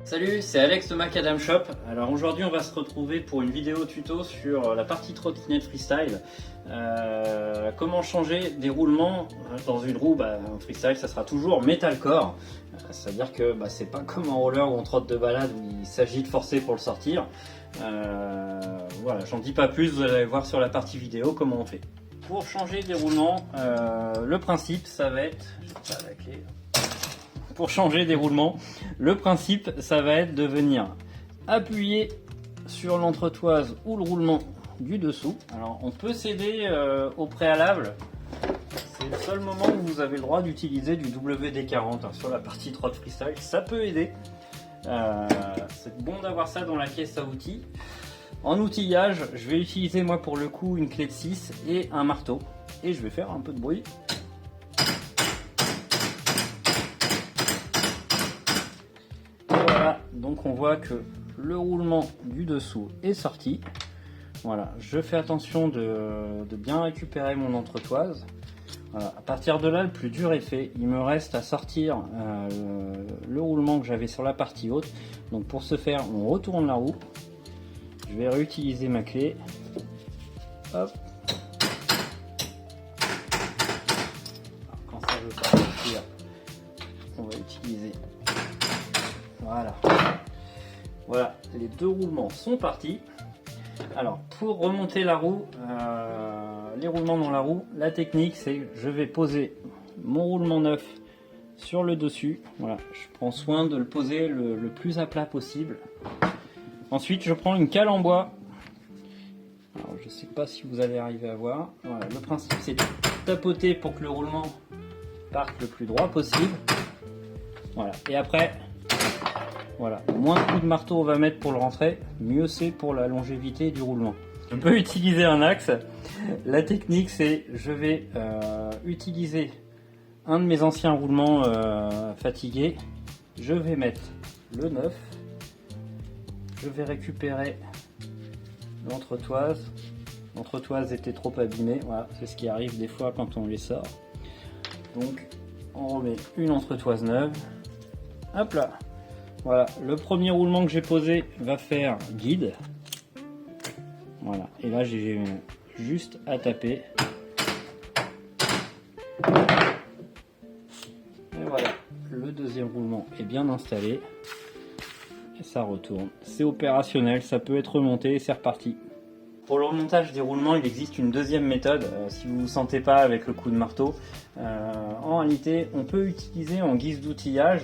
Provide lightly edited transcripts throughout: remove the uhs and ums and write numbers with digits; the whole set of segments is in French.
Salut, c'est Alex de Macadam Shop. Alors aujourd'hui on va se retrouver pour une vidéo tuto sur la partie trottinette freestyle. Comment changer des roulements dans une roue. En freestyle ça sera toujours metalcore. C'est-à-dire que c'est pas comme en roller ou en trotte de balade où il s'agit de forcer pour le sortir. Voilà, j'en dis pas plus, vous allez voir sur la partie vidéo comment on fait. Pour changer des roulements, le principe ça va être... J'ai pas la clé. Pour changer des roulements, le principe ça va être de venir appuyer sur l'entretoise ou le roulement du dessous. Alors on peut s'aider au préalable, c'est le seul moment où vous avez le droit d'utiliser du WD-40 sur la partie trotte freestyle, ça peut aider. C'est bon d'avoir ça dans la caisse à outils. En outillage, je vais utiliser moi pour le coup une clé de 6 et un marteau et je vais faire un peu de bruit. Donc on voit que le roulement du dessous est sorti. Voilà, je fais attention de bien récupérer mon entretoise. Voilà. À partir de là, le plus dur est fait. Il me reste à sortir le roulement que j'avais sur la partie haute. Donc pour ce faire, on retourne la roue. Je vais réutiliser ma clé. Hop. Alors, quand ça veut pas sortir, on va utiliser. Voilà, les deux roulements sont partis. Alors, pour remonter la roue, les roulements dans la roue, la technique c'est que je vais poser mon roulement neuf sur le dessus. Voilà, je prends soin de le poser le plus à plat possible. Ensuite, je prends une cale en bois. Alors, je ne sais pas si vous allez arriver à voir. Voilà, le principe c'est de tapoter pour que le roulement parte le plus droit possible. Voilà, et après... Voilà, moins de coups de marteau on va mettre pour le rentrer, mieux c'est pour la longévité du roulement. Je peux utiliser un axe. La technique c'est, je vais utiliser un de mes anciens roulements fatigués. Je vais mettre le neuf. Je vais récupérer l'entretoise. L'entretoise était trop abîmée. Voilà, c'est ce qui arrive des fois quand on les sort. Donc on remet une entretoise neuve. Hop là. Voilà, le premier roulement que j'ai posé va faire guide. Voilà, et là j'ai juste à taper. Et voilà, le deuxième roulement est bien installé. Et ça retourne. C'est opérationnel, ça peut être remonté et c'est reparti. Pour le remontage des roulements, il existe une deuxième méthode, si vous ne vous sentez pas avec le coup de marteau. En réalité, on peut utiliser en guise d'outillage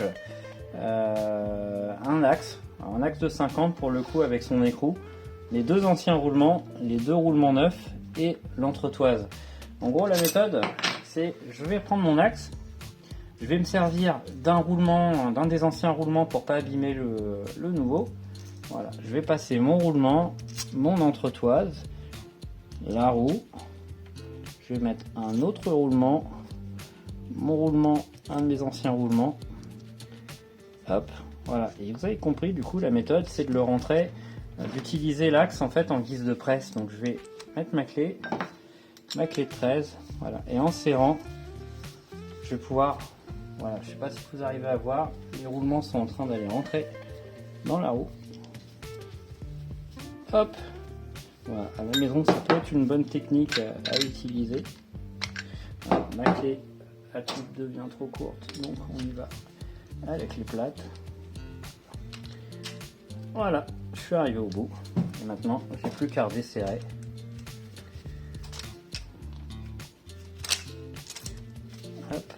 un axe de 50 pour le coup avec son écrou, les deux anciens roulements, les deux roulements neufs et l'entretoise. En gros la méthode c'est, je vais prendre mon axe, je vais me servir d'un des anciens roulements pour pas abîmer le nouveau. Voilà, je vais passer mon roulement, mon entretoise, la roue, je vais mettre un autre roulement, mon roulement, un de mes anciens roulements. Hop, voilà, et vous avez compris, du coup la méthode c'est de le rentrer, d'utiliser l'axe en fait en guise de presse. Donc je vais mettre ma clé de 13, voilà, et en serrant, je vais pouvoir, voilà, je sais pas si vous arrivez à voir, les roulements sont en train d'aller rentrer dans la roue. Hop, voilà, à la maison ça peut être une bonne technique à utiliser. Voilà, ma clé, la coupe devient trop courte, donc on y va avec les plates. Voilà, je suis arrivé au bout et maintenant j'ai plus qu'à redesserrer. Hop,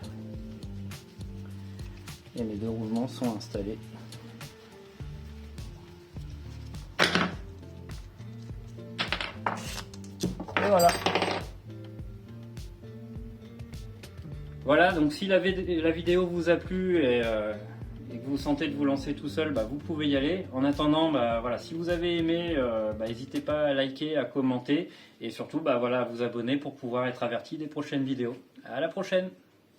et mes deux roulements sont installés. Et voilà. Voilà, donc si la vidéo vous a plu et que vous sentez de vous lancer tout seul, vous pouvez y aller. En attendant, voilà, si vous avez aimé, n'hésitez pas à liker, à commenter et surtout à vous abonner pour pouvoir être averti des prochaines vidéos. À la prochaine!